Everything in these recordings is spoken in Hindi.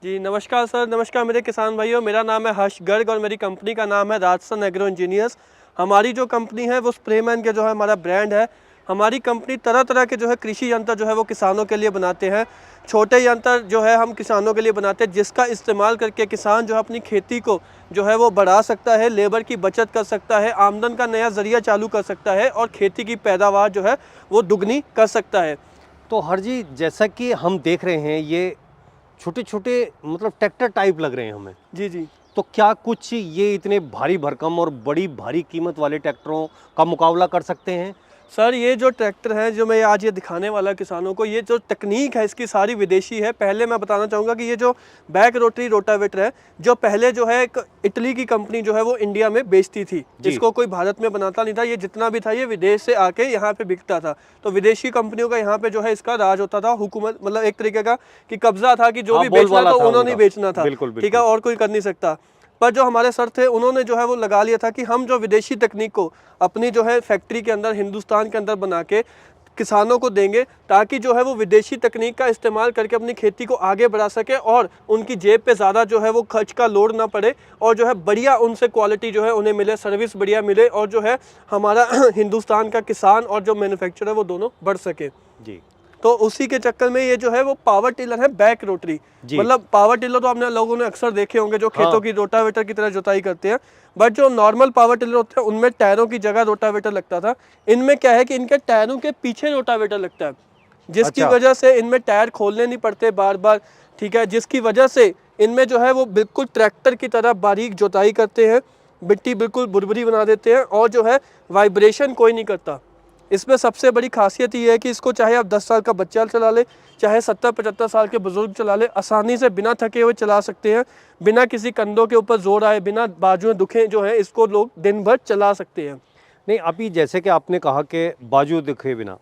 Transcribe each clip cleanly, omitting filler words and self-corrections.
जी नमस्कार सर, नमस्कार मेरे किसान भाइयों। मेरा नाम है हर्ष गर्ग और मेरी कंपनी का नाम है राजसन एग्रो इंजीनियर्स। हमारी जो कंपनी है वो स्प्रेमैन के जो है हमारा ब्रांड है। हमारी कंपनी तरह तरह के जो है कृषि यंत्र जो है वो किसानों के लिए बनाते हैं। छोटे यंत्र जो है हम किसानों के लिए बनाते हैं, जिसका इस्तेमाल करके किसान जो है अपनी खेती को जो है वो बढ़ा सकता है, लेबर की बचत कर सकता है, आमदन का नया ज़रिया चालू कर सकता है और खेती की पैदावार जो है वो दुगनी कर सकता है। तो हर जी, जैसा कि हम देख रहे हैं, ये छोटे छोटे मतलब ट्रैक्टर टाइप लग रहे हैं हमें। जी जी। तो क्या कुछ ये इतने भारी भरकम और बड़ी भारी कीमत वाले ट्रैक्टरों का मुकाबला कर सकते हैं? सर ये जो ट्रैक्टर है जो मैं आज ये दिखाने वाला किसानों को, ये जो तकनीक है इसकी सारी विदेशी है। पहले मैं बताना चाहूँगा कि ये जो बैक रोटरी रोटावेटर है, जो पहले जो है एक इटली की कंपनी जो है वो इंडिया में बेचती थी, जिसको कोई भारत में बनाता नहीं था। ये जितना भी था ये विदेश से आके यहाँ पे बिकता था। तो विदेशी कंपनियों का यहाँ पे जो है इसका राज होता था, हुकूमत मतलब एक तरीके का कि कब्जा था कि जो भी बेचना था उन्होंने बेचना था। ठीक है, और कोई कर नहीं सकता। पर जो हमारे सर थे उन्होंने जो है वो लगा लिया था कि हम जो विदेशी तकनीक को अपनी जो है फैक्ट्री के अंदर हिंदुस्तान के अंदर बना के किसानों को देंगे, ताकि जो है वो विदेशी तकनीक का इस्तेमाल करके अपनी खेती को आगे बढ़ा सके और उनकी जेब पे ज़्यादा जो है वो खर्च का लोड ना पड़े और जो है बढ़िया उनसे क्वालिटी जो है उन्हें मिले, सर्विस बढ़िया मिले और जो है हमारा हिंदुस्तान का किसान और जो मैन्युफैक्चरर है वो दोनों बढ़ सके। जी। तो उसी के चक्कर में ये जो है वो पावर टिलर है बैक रोटरी। मतलब पावर टिलर तो आपने लोगों ने अक्सर देखे होंगे जो खेतों की रोटावेटर की तरह जुताई करते हैं, बट जो नॉर्मल पावर टिलर होते हैं उनमें टायरों की जगह रोटावेटर लगता था। इनमें क्या है कि इनके टायरों के पीछे रोटावेटर लगता है, जिसकी वजह से इनमें टायर खोलने नहीं पड़ते बार बार। ठीक है, जिसकी वजह से इनमें जो है वो बिल्कुल ट्रैक्टर की तरह बारीक जुताई करते हैं, मिट्टी बिल्कुल बुरबुरी बना देते हैं और जो है वाइब्रेशन कोई नहीं करता। इसमें सबसे बड़ी खासियत ये है कि इसको चाहे आप 10 साल का बच्चा चला ले, चाहे 70-75 साल के बुजुर्ग चला ले, आसानी से बिना थके हुए चला सकते हैं, बिना किसी कंधों के ऊपर जोर आए, बिना बाजुएं दुखे जो है इसको लोग दिन भर चला सकते हैं। नहीं, अभी जैसे कि आपने कहा कि बाजू दिखे बिना,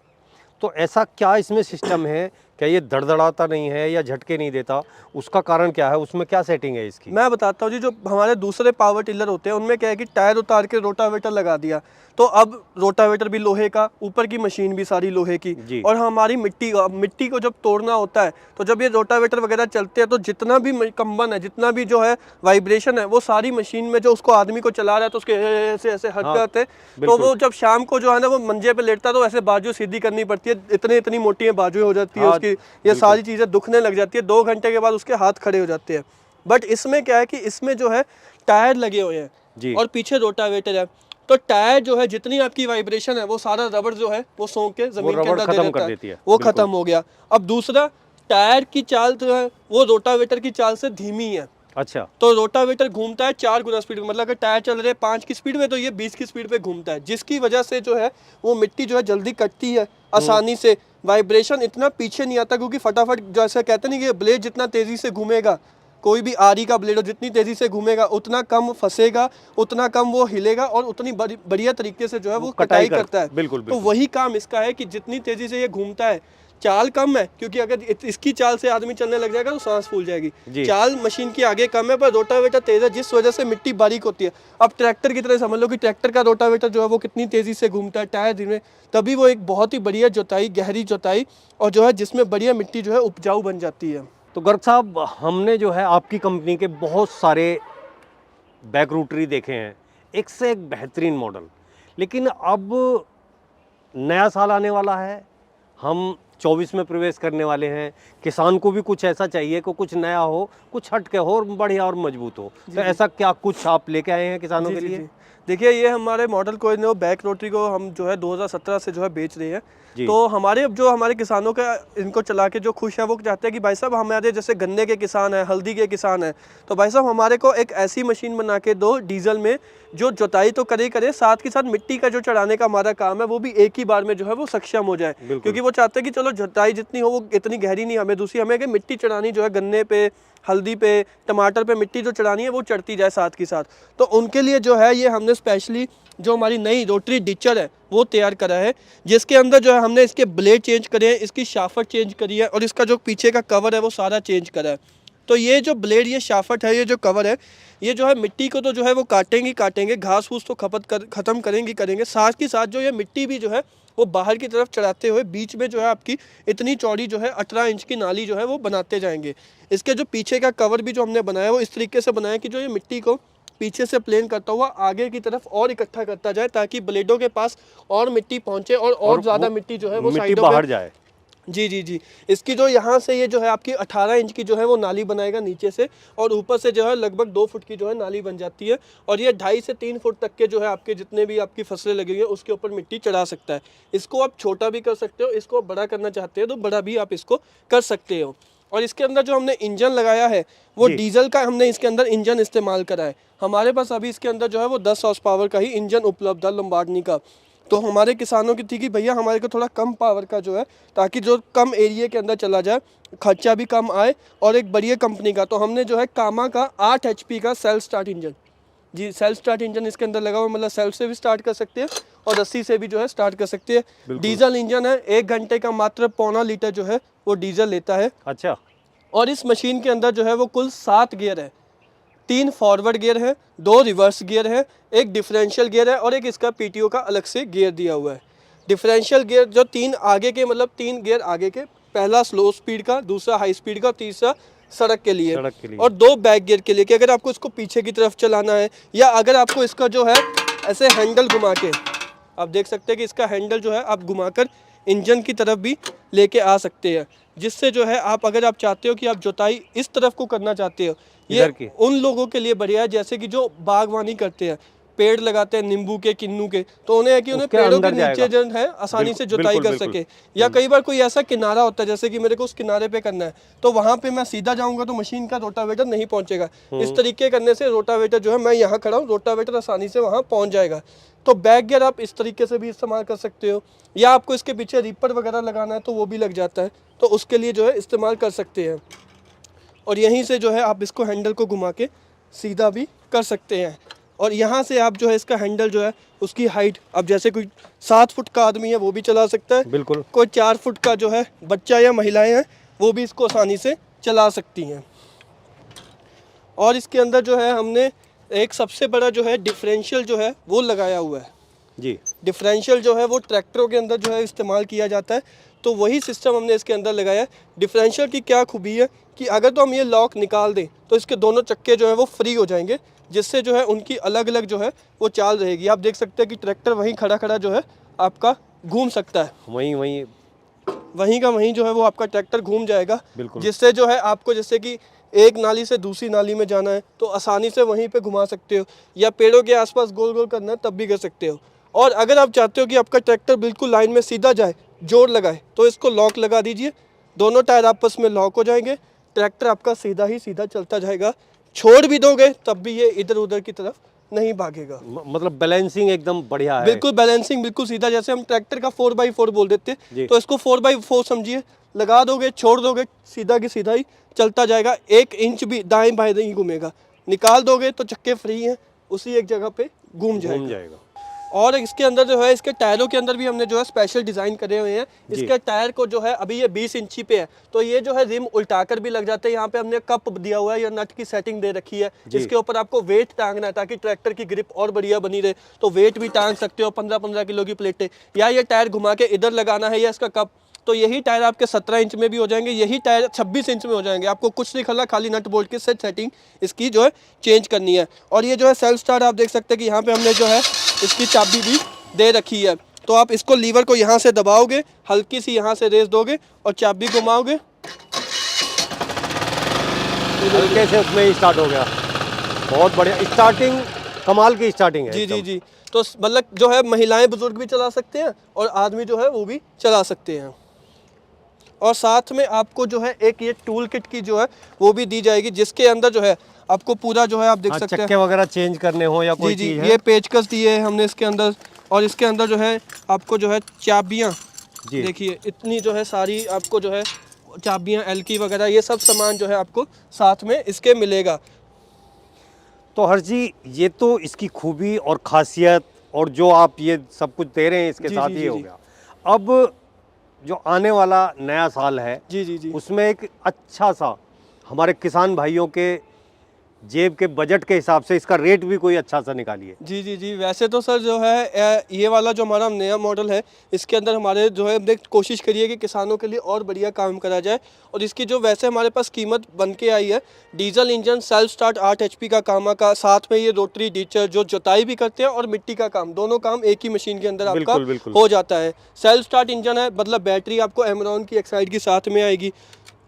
तो ऐसा क्या इसमें सिस्टम है? क्या ये धड़धड़ाता नहीं है या झटके नहीं देता? उसका कारण क्या है? उसमें क्या सेटिंग है इसकी? मैं बताता हूँ जी। जो हमारे दूसरे पावर टिलर होते हैं उनमें क्या है कि टायर उतार के रोटावेटर लगा दिया, तो अब रोटावेटर भी लोहे का, ऊपर की मशीन भी सारी लोहे की, और हमारी मिट्टी को जब तोड़ना होता है तो जब ये रोटावेटर वगैरह चलते हैं तो जितना भी कंबन है, जितना भी जो है वाइब्रेशन है, वो सारी मशीन में जो उसको आदमी को चला रहा है तो उसके ऐसे ऐसे हरकत है। तो वो जब शाम को जो है ना वो मंजे पे लेटता है तो ऐसे बाजू सीधी करनी पड़ती है, इतनी मोटी बाजू हो जाती है उसकी, ये सारी चीज़ें दुखने लग जाती है। 2 घंटे के बाद उसके हाथ खड़े हो जाते हैं। बट इसमें क्या है कि इसमें जो है टायर लगे हुए हैं और पीछे रोटावेटर है, तो टायर जो है जितनी आपकी वाइब्रेशन है वो सारा रबड़ जो है वो सोख के जमीन के अंदर दे देता है, वो खत्म हो गया। अब दूसरा, टायर की चाल जो है वो रोटावेटर की चाल से धीमी है। अच्छा। तो रोटावेटर घूमता है 4 गुना स्पीड में, मतलब अगर टायर चल रहे 5 की स्पीड में तो ये 20 की स्पीड पे घूमता है, जिसकी वजह से जो है वो मिट्टी जो है जल्दी कटती है आसानी से। वाइब्रेशन इतना पीछे नहीं आता क्योंकि फटाफट, जैसे कहते नहीं कि ब्लेड जितना तेजी से घूमेगा, कोई भी आरी का ब्लेड हो जितनी तेजी से घूमेगा उतना कम फंसेगा, उतना कम वो हिलेगा और उतनी बढ़िया तरीके से जो है वो कटाई करता है। बिल्कुल। तो वही काम इसका है कि जितनी तेजी से ये घूमता है, चाल कम है क्योंकि अगर इसकी चाल से आदमी चलने लग जाएगा तो सांस फूल जाएगी। चाल मशीन की आगे कम है पर रोटावेटर तेज है, जिस वजह से मिट्टी बारीक होती है। अब ट्रैक्टर की तरह समझ लो कि ट्रैक्टर का रोटावेटर जो है वो कितनी तेजी से घूमता है, टायर धीमे, तभी वो एक बहुत ही बढ़िया जुताई, गहरी जुताई और जो है जिसमें बढ़िया मिट्टी जो है उपजाऊ बन जाती है। तो गर्ग साहब, हमने जो है आपकी कंपनी के बहुत सारे बैक रोटरी देखे हैं, एक से एक बेहतरीन मॉडल, लेकिन अब नया साल आने वाला है, हम 24 में प्रवेश करने वाले हैं। किसान को भी कुछ ऐसा चाहिए कि कुछ नया हो, कुछ हटके हो और बढ़िया और मजबूत हो। तो ऐसा क्या कुछ आप लेके आए हैं किसानों के लिए? देखिए, ये हमारे मॉडल को बैक रोटरी को हम जो है 2017 से जो है बेच रहे हैं। तो हमारे किसानों का इनको चला के जो खुश है वो चाहते हैं कि भाई साहब हमारे जैसे गन्ने के किसान हैं, हल्दी के किसान हैं, तो भाई साहब हमारे को एक ऐसी मशीन बना के दो डीजल में जो जुताई तो करे साथ के साथ मिट्टी का जो चढ़ाने का हमारा काम है वो भी एक ही बार में जो है वो सक्षम हो जाए। क्योंकि वो चाहते हैं कि चलो जुताई जितनी हो वो इतनी गहरी नहीं, हमें दूसरी हमें कि मिट्टी चढ़ानी जो है गन्ने पे, हल्दी पे, टमाटर पे मिट्टी जो चढ़ानी है वो चढ़ती जाए साथ के साथ। तो उनके लिए जो है ये हमने स्पेशली जो हमारी नई रोटरी डिचर है वो तैयार करा है, जिसके अंदर जो है हमने इसके ब्लेड चेंज करे हैं, इसकी शाफट चेंज करी है और इसका जो पीछे का कवर है वो सारा चेंज करा है। तो ये जो ब्लेड, ये शाफट है, ये जो कवर है, ये जो है मिट्टी को तो जो है वो काटेंगे, घास फूस तो खत्म करेंगे, साथ के साथ जो ये मिट्टी भी जो है वो बाहर की तरफ चढ़ाते हुए बीच में जो है आपकी इतनी चौड़ी जो है 18 इंच की नाली जो है वो बनाते जाएंगे। इसके जो पीछे का कवर भी जो हमने बनाया वो इस तरीके से बनाया कि जो ये मिट्टी को पीछे से प्लेन करता हुआ आगे की तरफ और इकट्ठा करता जाए, ताकि ब्लेडों के पास और मिट्टी पहुंचे और ज़्यादा मिट्टी जो है वो मिट्टी साइडों बाहर पे जाए। जी जी जी। इसकी जो यहाँ से ये जो है आपकी 18 इंच की जो है वो नाली बनाएगा नीचे से, और ऊपर से जो है लगभग 2 फुट की जो है नाली बन जाती है। और ये 2.5 से 3 फुट तक के जो है आपके जितने भी आपकी फसलें लगी हुई है उसके ऊपर मिट्टी चढ़ा सकता है। इसको आप छोटा भी कर सकते हो, इसको बड़ा करना चाहते हो तो बड़ा भी आप इसको कर सकते हो। और इसके अंदर जो हमने इंजन लगाया है वो डीजल का हमने इसके अंदर इंजन इस्तेमाल करा है। हमारे पास अभी इसके अंदर जो है वो 10 हॉर्स पावर का ही इंजन उपलब्ध है लंबार्डिनी का। तो हमारे किसानों की थी कि भैया हमारे को थोड़ा कम पावर का जो है, ताकि जो कम एरिया के अंदर चला जाए, खर्चा भी कम आए और एक बढ़िया कंपनी का, तो हमने जो है कामा का 8 HP का सेल्फ स्टार्ट इंजन, जी सेल्फ स्टार्ट इंजन इसके अंदर लगा हुआ, मतलब सेल्फ से भी स्टार्ट कर सकते हैं और रस्सी से भी जो है स्टार्ट कर सकते हैं। डीजल इंजन है, 1 घंटे का मात्र 0.25 लीटर जो है वो डीजल लेता है। अच्छा। और इस मशीन के अंदर जो है वो कुल 7 गियर है, 3 फॉरवर्ड गियर है, 2 रिवर्स गियर है, 1 डिफरेंशियल गियर है और एक इसका PTO का अलग से गियर दिया हुआ है। डिफरेंशियल गियर जो 3 आगे के, मतलब 3 गियर आगे के, पहला स्लो स्पीड का, दूसरा हाई स्पीड का, तीसरा सड़क के लिए और 2 बैक गियर के लिए, कि अगर आपको इसको पीछे की तरफ चलाना है या अगर आपको इसका जो है ऐसे हैंडल घुमा के, आप देख सकते हैं कि इसका हैंडल जो है आप घुमाकर इंजन की तरफ भी लेके आ सकते हैं, जिससे जो है आप अगर आप चाहते हो कि आप जुताई इस तरफ को करना चाहते हो, ये उन लोगों के लिए बढ़िया है जैसे कि जो बागवानी करते हैं, पेड़ लगाते हैं नींबू के, किन्नू के, तो उन्हें है कि उन्हें पेड़ों के नीचे जो है आसानी से जुताई कर सके। या कई बार कोई ऐसा किनारा होता है जैसे कि मेरे को उस किनारे पे करना है, तो वहां पे मैं सीधा जाऊंगा तो मशीन का रोटावेटर नहीं पहुंचेगा। इस तरीके करने से रोटावेटर जो है, मैं यहाँ खड़ा हूँ, रोटावेटर आसानी से वहाँ पहुँच जाएगा। तो बैक गियर आप इस तरीके से भी इस्तेमाल कर सकते हो, या आपको इसके पीछे रीपर वगैरह लगाना है तो वो भी लग जाता है, तो उसके लिए जो है इस्तेमाल कर सकते हैं। और यहीं से जो है आप इसको हैंडल को घुमा के सीधा भी कर सकते हैं। और यहाँ से आप जो है इसका हैंडल जो है उसकी हाइट, अब जैसे कोई 7 फुट का आदमी है वो भी चला सकता है, बिल्कुल, कोई 4 फुट का जो है बच्चा या महिलाएं हैं वो भी इसको आसानी से चला सकती हैं। और इसके अंदर जो है हमने एक सबसे बड़ा जो है डिफरेंशियल जो है वो लगाया हुआ है जी। डिफरेंशियल जो है वो ट्रैक्टरों के अंदर जो है इस्तेमाल किया जाता है, तो वही सिस्टम हमने इसके अंदर लगाया है। डिफरेंशियल की क्या खूबी है कि अगर तो हम ये लॉक निकाल दें तो इसके दोनों चक्के जो है वो फ्री हो जाएंगे, जिससे जो है उनकी अलग अलग जो है वो चाल रहेगी। आप देख सकते हैं कि ट्रैक्टर वहीं खड़ा खड़ा जो है आपका घूम सकता है, वहीं का वहीं जो है वो आपका ट्रैक्टर घूम जाएगा, जिससे जो है आपको जैसे कि एक नाली से दूसरी नाली में जाना है तो आसानी से वहीं पे घुमा सकते हो, या पेड़ों के आसपास गोल गोल करना है तब भी कर सकते हो। और अगर आप चाहते हो कि आपका ट्रैक्टर बिल्कुल लाइन में सीधा जाए, जोर लगाए, तो इसको लॉक लगा दीजिए, दोनों टायर आपस में लॉक हो जाएंगे, ट्रैक्टर आपका सीधा ही सीधा चलता जाएगा। छोड़ भी दोगे तब भी ये इधर उधर की तरफ नहीं भागेगा। मतलब बैलेंसिंग एकदम बढ़िया है। बिल्कुल बैलेंसिंग बिल्कुल सीधा, जैसे हम ट्रैक्टर का 4x4 बोल देते हैं, तो इसको 4x4 समझिए, लगा दोगे, छोड़ दोगे, सीधा की सीधा ही चलता जाएगा, 1 इंच भी दाएं बाएं नहीं घूमेगा। निकाल दोगे तो चक्के फ्री हैं, उसी एक जगह पे घूम जाएगा। और इसके अंदर जो है इसके टायरों के अंदर भी हमने जो है स्पेशल डिज़ाइन करे हुए हैं। इसके टायर को जो है अभी ये 20 इंची पे है, तो ये जो है रिम उल्टाकर भी लग जाते हैं। यहाँ पे हमने कप दिया हुआ है, या नट की सेटिंग दे रखी है, इसके ऊपर आपको वेट टांगना है ताकि ट्रैक्टर की ग्रिप और बढ़िया बनी रहे, तो वेट भी टांग सकते हो, 15-15 किलो की प्लेटें, या ये टायर घुमा के इधर लगाना है, या इसका कप, तो यही टायर आपके 17 इंच में भी हो जाएंगे, यही टायर 26 इंच में हो जाएंगे। आपको कुछ नहीं करना, खाली नट बोल्ट की सेटिंग इसकी जो है चेंज करनी है। और ये जो है सेल्फ स्टार्ट, आप देख सकते हैं कि यहाँ पे हमने जो है इसकी चाबी भी दे रखी है, तो आप इसको लीवर को यहाँ से दबाओगे, हल्की सी यहाँ से रेस दोगे और चाबी घुमाओगे, हल्के से उसमें ही स्टार्ट हो गया। बहुत बढ़िया स्टार्टिंग, कमाल की स्टार्टिंग है। जी जी जी। तो मतलब जो है महिलाएं बुजुर्ग भी चला सकते हैं और आदमी जो है वो भी चला सकते हैं। और साथ में आपको जो है एक ये टूल किट की जो है वो भी दी जाएगी, जिसके अंदर जो है आपको पूरा जो है आप देख सकते हैं चक्के वगैरह चेंज करने हो या कोई चीज़ है। ये पेचकस दिए हैं हमने इसके अंदर, और इसके अंदर जो है आपको जो है चाबियाँ, देखिए इतनी जो है सारी आपको जो है चाबियाँ, एलकी वगैरह, ये सब सामान जो है आपको साथ में इसके मिलेगा। तो हर्ष जी, ये तो इसकी खूबी और खासियत, और जो आप ये सब कुछ दे रहे हैं इसके साथ ये हो गया। अब जो आने वाला नया साल है, जी, उसमें एक अच्छा सा हमारे किसान भाइयों के जेब के बजट के हिसाब से इसका रेट भी कोई अच्छा सा निकालिए। जी जी जी, वैसे तो सर जो है ये वाला जो हमारा नया मॉडल है, इसके अंदर हमारे जो है हमने कोशिश करी है कि किसानों के लिए और बढ़िया काम करा जाए। और इसकी जो वैसे हमारे पास कीमत बन के आई है, diesel engine, self start, 8 HP का काम का, साथ में ये रोटरी डीचर जो जुताई भी करते हैं और मिट्टी का काम, दोनों काम एक ही मशीन के अंदर आपका बिल्कुल बिल्कुल। हो जाता है। सेल्फ स्टार्ट इंजन है, मतलब बैटरी आपको एमरॉन की एक्साइड की साथ में आएगी।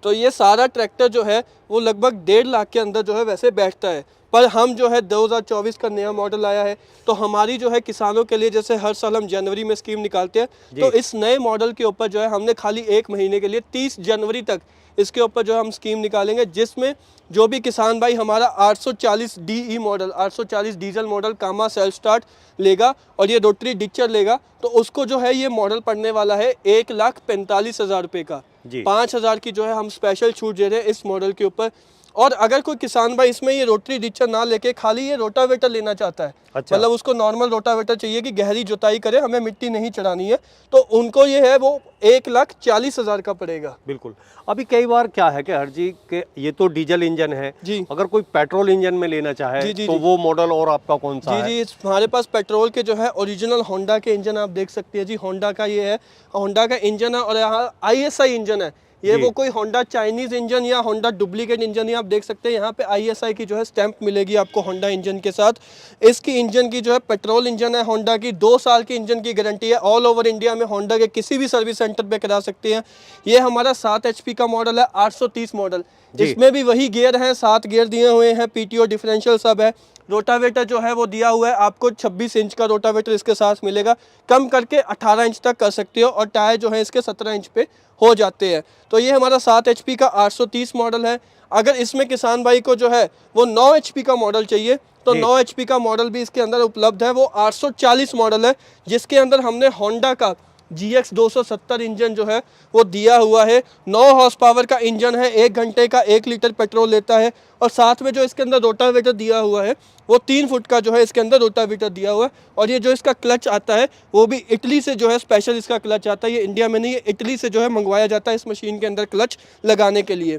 तो ये सारा ट्रैक्टर जो है वो लगभग 1.5 लाख के अंदर जो है वैसे बैठता है। पर हम जो है 2024 का नया मॉडल आया है, तो हमारी जो है किसानों के लिए, जैसे हर साल हम जनवरी में स्कीम निकालते हैं, तो इस नए मॉडल के ऊपर जो है हमने खाली 1 महीने के लिए 30 जनवरी तक इसके ऊपर जो हम स्कीम निकालेंगे, जिसमें जो भी किसान भाई हमारा 840 DE मॉडल, 840 डीजल मॉडल कामा सेल्फ स्टार्ट लेगा और ये रोटरी डिचर लेगा, तो उसको जो है ये मॉडल पड़ने वाला है 1,45,000 रुपये का। 5,000 की जो है हम स्पेशल छूट दे रहे हैं इस मॉडल के ऊपर। और अगर कोई किसान भाई इसमें ये रोटरी डिचर ना लेके खाली ये रोटावेटर लेना चाहता है, अच्छा। मतलब उसको नॉर्मल रोटावेटर चाहिए कि गहरी जुताई करे, हमें मिट्टी नहीं चढ़ानी है, तो उनको ये है वो 1,40,000 का पड़ेगा। बिल्कुल। अभी कई बार क्या है कि हर जी के ये तो डीजल इंजन है जी। अगर कोई पेट्रोल इंजन में लेना चाहे जी, जी, तो जी। वो मॉडल और आपका कौन सा है? जी जी, हमारे पास पेट्रोल के जो है ओरिजिनल होंडा के इंजन आप देख सकते हैं जी। होंडा का ये है, होंडा का इंजन है और यहाँ ISI इंजन है। ये वो कोई होंडा चाइनीज इंजन या होंडा डुप्लीकेट इंजन नहीं, आप देख सकते हैं यहाँ पे ISI की जो है स्टैंप मिलेगी आपको होंडा इंजन के साथ। इसकी इंजन की जो है पेट्रोल इंजन है होंडा की, 2 साल की इंजन की गारंटी है। ऑल ओवर इंडिया में होंडा के किसी भी सर्विस सेंटर पे करा सकते हैं। ये हमारा 7 HP का मॉडल है, 830 मॉडल। इसमें भी वही गियर है, 7 गियर दिए हुए हैं, PTO डिफरेंशियल सब है। रोटावेटर जो है वो दिया हुआ है आपको, 26 इंच का रोटावेटर इसके साथ मिलेगा, कम करके 18 इंच तक कर सकते हो, और टायर जो है इसके 17 इंच पे हो जाते हैं। तो ये हमारा 7 HP का 830 मॉडल है। अगर इसमें किसान भाई को जो है वो 9 HP का मॉडल चाहिए, तो 9 HP का मॉडल भी इसके अंदर उपलब्ध है। वो 840 मॉडल है, जिसके अंदर हमने होंडा का GX 270 इंजन जो है वो दिया हुआ है। 9 हॉर्स पावर का इंजन है, 1 घंटे का 1 लीटर पेट्रोल लेता है। और साथ में जो इसके अंदर रोटावेटर दिया हुआ है वो 3 फुट का जो है इसके अंदर रोटावेटर दिया हुआ है। और ये जो इसका क्लच आता है वो भी इटली से जो है स्पेशल इसका क्लच आता है। ये इंडिया में नहीं, ये इटली से जो है मंगवाया जाता है इस मशीन के अंदर क्लच लगाने के लिए।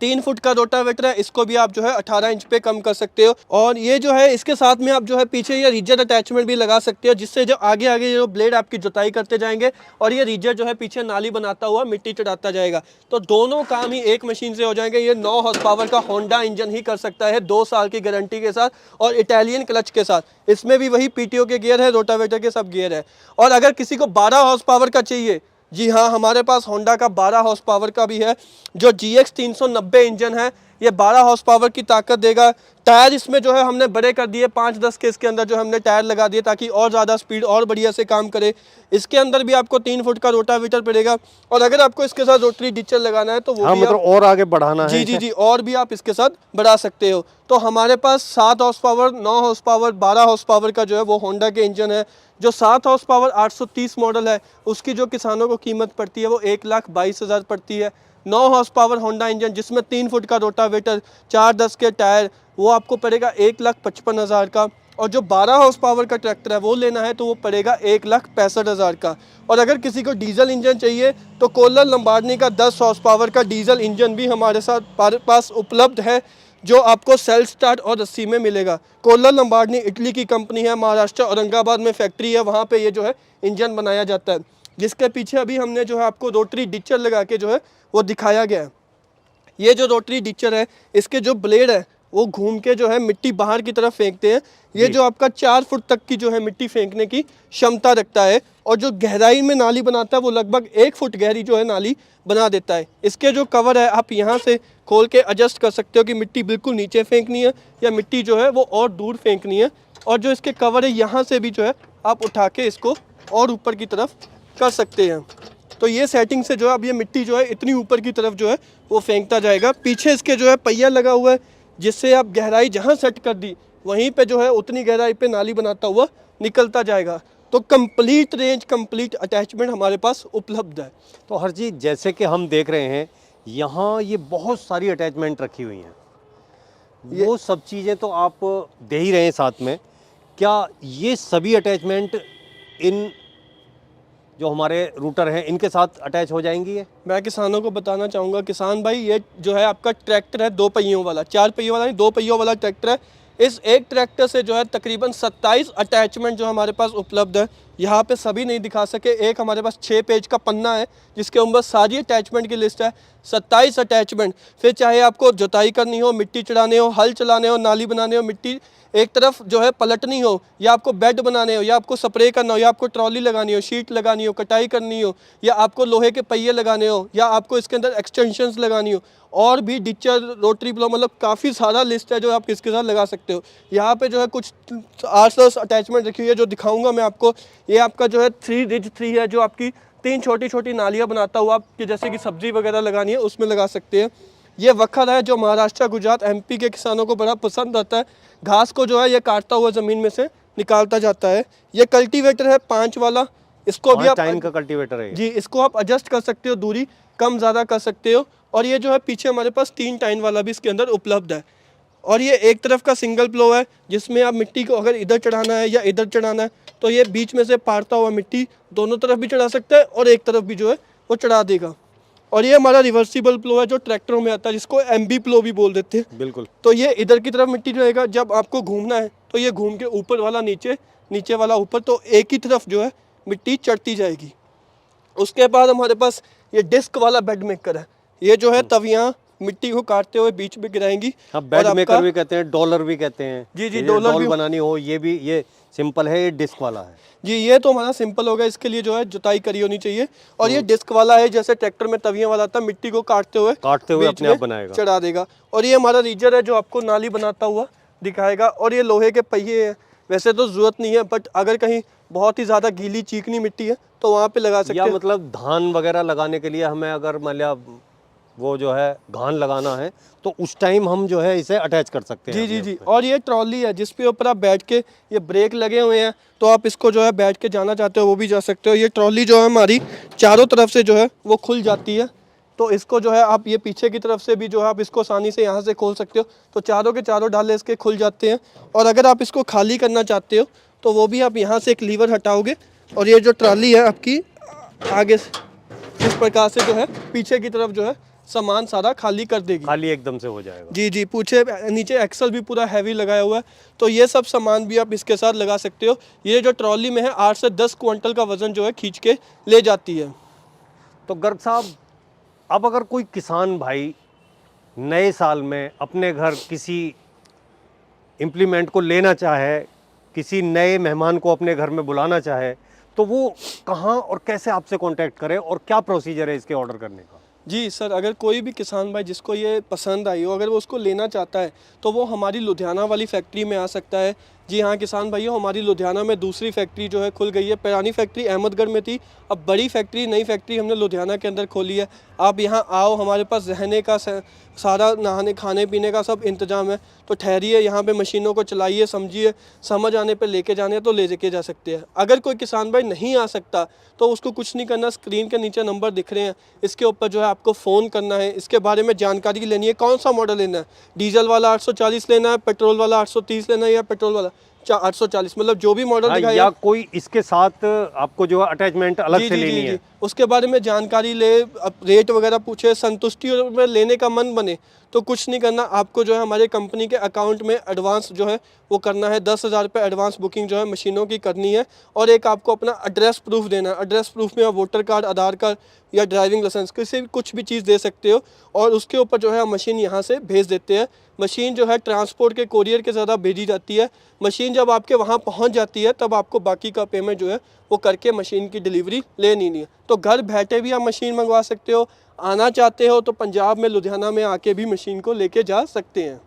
3 फुट का रोटावेटर है, इसको भी आप जो है 18 इंच पे कम कर सकते हो। और ये जो है इसके साथ में आप जो है पीछे ये रिजर अटैचमेंट भी लगा सकते हो, जिससे जो आगे आगे जो ब्लेड आपकी जुताई करते जाएंगे और ये रिजर जो है पीछे नाली बनाता हुआ मिट्टी चढ़ाता जाएगा। तो दोनों काम ही एक मशीन से हो जाएंगे। ये 9 हॉर्स पावर का होंडा इंजन ही कर सकता है, 2 साल की गारंटी के साथ और इटालियन क्लच के साथ। इसमें भी वही PTO के गियर है, रोटावेटर के सब गियर है। और अगर किसी को 12 हॉर्स पावर का चाहिए, जी हाँ, हमारे पास होंडा का 12 हॉर्स पावर का भी है, जो GX 390 इंजन है। ये 12 हॉर्स पावर की ताकत देगा। टायर इसमें जो है हमने बड़े कर दिए, 5-10 के इसके अंदर जो हमने टायर लगा दिए, ताकि और ज़्यादा स्पीड और बढ़िया से काम करे। इसके अंदर भी आपको 3 फुट का रोटावेटर पड़ेगा। और अगर आपको इसके साथ रोटरी डिचर लगाना है तो वो हाँ, भी मतलब और आगे बढ़ाना है जी जी जी, और भी आप इसके साथ बढ़ा सकते हो। तो हमारे पास 7 horse power, 9 horse power, 12 horse power का जो है वो होंडा के इंजन है। जो 7 हॉर्स पावर 830 मॉडल है, उसकी जो किसानों को कीमत पड़ती है वो 1,22,000 पड़ती है। 9 हॉर्स पावर होंडा इंजन जिसमें 3 फुट का रोटावेटर, 4-10 के टायर, वो आपको पड़ेगा 1,55,000 का। और जो 12 हॉर्स पावर का ट्रैक्टर है वो लेना है तो वो पड़ेगा 1,65,000 का। और अगर किसी को डीजल इंजन चाहिए तो कोलर लंबार्डनी का 10 हॉर्स पावर का डीजल इंजन भी हमारे साथ पास उपलब्ध है, जो आपको सेल्फ स्टार्ट और 80 में मिलेगा। कोलर लंबार्डनी इटली की कंपनी है, महाराष्ट्र औरंगाबाद में फैक्ट्री है, वहाँ पे ये जो है इंजन बनाया जाता है, जिसके पीछे अभी हमने जो है आपको रोटरी डिचर लगा के जो है वो दिखाया गया है। ये जो रोटरी डिचर है, इसके जो ब्लेड है वो घूम के जो है मिट्टी बाहर की तरफ फेंकते हैं। ये जो आपका 4 फुट तक की जो है मिट्टी फेंकने की क्षमता रखता है। और जो गहराई में नाली बनाता है वो लगभग 1 फुट गहरी जो है नाली बना देता है। इसके जो कवर है आप यहाँ से खोल के एडजस्ट कर सकते हो कि मिट्टी बिल्कुल नीचे फेंकनी है या मिट्टी जो है वो और दूर फेंकनी है। और जो इसके कवर है यहाँ से भी जो है आप उठा के इसको और ऊपर की तरफ कर सकते हैं। तो ये सेटिंग से जो है अब ये मिट्टी जो है इतनी ऊपर की तरफ जो है वो फेंकता जाएगा। पीछे इसके जो है पहिया लगा हुआ है, जिससे आप गहराई जहाँ सेट कर दी वहीं पे जो है उतनी गहराई पे नाली बनाता हुआ निकलता जाएगा। तो कंप्लीट रेंज, कंप्लीट अटैचमेंट हमारे पास उपलब्ध है। तो हर चीज़ जैसे कि हम देख रहे हैं यहाँ ये बहुत सारी अटैचमेंट रखी हुई हैं, वो सब चीज़ें तो आप दे ही रहे हैं साथ में। क्या ये सभी अटैचमेंट इन जो हमारे रूटर हैं इनके साथ अटैच हो जाएंगी ये? मैं किसानों को बताना चाहूँगा, किसान भाई ये जो है आपका ट्रैक्टर है 2 पहियों वाला, 4 पहियों वाला नहीं 2 पहियों वाला ट्रैक्टर है। इस एक ट्रैक्टर से जो है तकरीबन 27 अटैचमेंट जो हमारे पास उपलब्ध है। यहाँ पे सभी नहीं दिखा सके, एक हमारे पास 6 पेज का पन्ना है जिसके ऊपर सारी अटैचमेंट की लिस्ट है। 27 अटैचमेंट। फिर चाहे आपको जुताई करनी हो, मिट्टी चढ़ाने हो, हल चलाने हो, नाली बनाने हो, मिट्टी एक तरफ जो है पलटनी हो, या आपको बेड बनाने हो, या आपको स्प्रे करना हो, या आपको ट्रॉली लगानी हो, शीट लगानी हो, कटाई करनी हो, या आपको लोहे के पहिए लगाने हो, या आपको इसके अंदर एक्सटेंशंस लगानी हो, और भी डिचर रोटरी ब्लो, मतलब काफ़ी सारा लिस्ट है जो आप किसके साथ लगा सकते हो। यहाँ पे जो है कुछ 8-10 अटैचमेंट रखी हुई है जो दिखाऊंगा मैं आपको। ये आपका जो है 3 रिज 3 है जो आपकी 3 छोटी छोटी नालियाँ बनाता हुआ आपकी जैसे कि सब्जी वगैरह लगानी है उसमें लगा सकते हैं। ये वखर है जो महाराष्ट्र, गुजरात, एमपी के किसानों को बड़ा पसंद आता है। घास को जो है ये काटता हुआ ज़मीन में से निकालता जाता है। ये कल्टीवेटर है 5 वाला, इसको भी 5 आप टाइन का कल्टीवेटर है ये। जी, इसको आप एडजस्ट कर सकते हो, दूरी कम ज़्यादा कर सकते हो। और ये जो है पीछे हमारे पास 3 टाइन वाला भी इसके अंदर उपलब्ध है। और ये एक तरफ का सिंगल प्लो है जिसमें आप मिट्टी को अगर इधर चढ़ाना है या इधर चढ़ाना है तो ये बीच में से पारता हुआ मिट्टी दोनों तरफ भी चढ़ा सकता है और एक तरफ भी जो है वो चढ़ा देगा। और ये हमारा रिवर्सिबल प्लो है जो ट्रैक्टरों में आता है, जिसको एमबी प्लो भी बोल देते हैं। बिल्कुल। तो ये इधर की तरफ मिट्टी रहेगा, जब आपको घूमना है तो ये घूम के ऊपर वाला नीचे, नीचे वाला ऊपर, तो एक ही तरफ जो है मिट्टी चढ़ती जाएगी। उसके बाद हमारे पास ये डिस्क वाला बेड मेकर है। ये जो है तवियाँ मिट्टी को काटते हुए बीच में गिराएंगी। हाँ, बेड मेकर भी कहते हैं, डॉलर भी कहते हैं। जी, ये डॉलर डॉल भी बनानी हो ये भी, ये सिंपल है, ये डिस्क वाला है। जी। ये तो हमारा सिंपल होगा, इसके लिए जो है जुताई करी होनी चाहिए। और ये डिस्क वाला है, जैसे ट्रैक्टर में तवियाँ वाला था, मिट्टी को काटते हुए बीच अपने में आप बनाएगा, चढ़ा देगा। और ये हमारा रीजर है जो आपको नाली बनाता हुआ दिखाएगा। और ये लोहे के पहिए हैं, वैसे तो जरूरत नहीं है बट अगर कहीं बहुत ही ज़्यादा गीली चिकनी मिट्टी है तो वहाँ पे लगा सकते या हैं। मतलब धान वगैरह लगाने के लिए हमें अगर मान लिया वो जो है घान लगाना है तो उस टाइम हम जो है इसे अटैच कर सकते हैं। जी जी जी। और ये ट्रॉली है जिसपे ऊपर आप बैठ के, ये ब्रेक लगे हुए हैं तो आप इसको जो है बैठ के जाना चाहते हो वो भी जा सकते हो। ये ट्रॉली जो है हमारी चारों तरफ से जो है वो खुल जाती है, तो इसको जो है आप ये पीछे की तरफ से भी जो है आप इसको आसानी से यहाँ से खोल सकते हो। तो चारों के चारों डाले इसके खुल जाते हैं। और अगर आप इसको खाली करना चाहते हो तो वो भी आप यहाँ से एक लीवर हटाओगे और ये जो ट्रॉली है आपकी आगे इस प्रकार से जो है पीछे की तरफ जो है सामान सारा खाली कर देगी, खाली एकदम से हो जाएगा। जी जी। पूछे नीचे एक्सल भी पूरा हैवी लगाया हुआ है, तो ये सब सामान भी आप इसके साथ लगा सकते हो। ये जो ट्रॉली में है 8 से 10 क्विंटल का वजन जो है खींच के ले जाती है। तो गर्ग साहब, अब अगर कोई किसान भाई नए साल में अपने घर किसी इम्प्लीमेंट को लेना चाहे, किसी नए मेहमान को अपने घर में बुलाना चाहे, तो वो कहाँ और कैसे आपसे कांटेक्ट करे और क्या प्रोसीजर है इसके ऑर्डर करने का? जी सर, अगर कोई भी किसान भाई जिसको ये पसंद आई हो, अगर वो उसको लेना चाहता है तो वो हमारी लुधियाना वाली फैक्ट्री में आ सकता है। जी हाँ किसान भाइयों, हमारी लुधियाना में दूसरी फैक्ट्री जो है खुल गई है। पुरानी फैक्ट्री अहमदगढ़ में थी, अब बड़ी फैक्ट्री, नई फैक्ट्री हमने लुधियाना के अंदर खोली है। आप यहाँ आओ, हमारे पास रहने का सारा, नहाने खाने पीने का सब इंतजाम है। तो ठहरिए, यहाँ पे मशीनों को चलाइए, समझिए, समझ आने पे लेके जाने तो ले के जा सकते हैं। अगर कोई किसान भाई नहीं आ सकता तो उसको कुछ नहीं करना, स्क्रीन के नीचे नंबर दिख रहे हैं, इसके ऊपर जो है आपको फ़ोन करना है, इसके बारे में जानकारी लेनी है, कौन सा मॉडल लेना है, डीजल वाला 840 लेना है, पेट्रोल वाला 830 लेना है, या पेट्रोल वाला 840, मतलब जो भी मॉडल दिखाया, या कोई इसके साथ आपको जो है अटैचमेंट अलग से लेनी है, उसके बारे में जानकारी ले, रेट वगैरह पूछे, संतुष्टि में लेने का मन बने तो कुछ नहीं करना, आपको जो है हमारे कंपनी के अकाउंट में एडवांस जो है वो करना है। 10,000 रुपये एडवांस बुकिंग जो है मशीनों की करनी है। और एक आपको अपना एड्रेस प्रूफ देना है। एड्रेस प्रूफ में आप वोटर कार्ड, आधार कार्ड या ड्राइविंग लाइसेंस, किसी भी कुछ भी चीज़ दे सकते हो। और उसके ऊपर जो है हम मशीन यहाँ से भेज देते हैं। मशीन जो है ट्रांसपोर्ट के कोरियर के ज़्यादा भेजी जाती है। मशीन जब आपके वहाँ पहुँच जाती है तब आपको बाकी का पेमेंट जो है वो करके मशीन की डिलीवरी लेनी नहीं है। तो घर बैठे भी आप मशीन मंगवा सकते हो, आना चाहते हो तो पंजाब में लुधियाना में आके भी मशीन को लेके जा सकते हैं।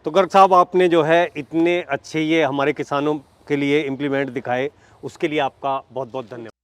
तो गर्ग साहब, आपने जो है इतने अच्छे ये हमारे किसानों के लिए इम्प्लीमेंट दिखाए, उसके लिए आपका बहुत बहुत धन्यवाद।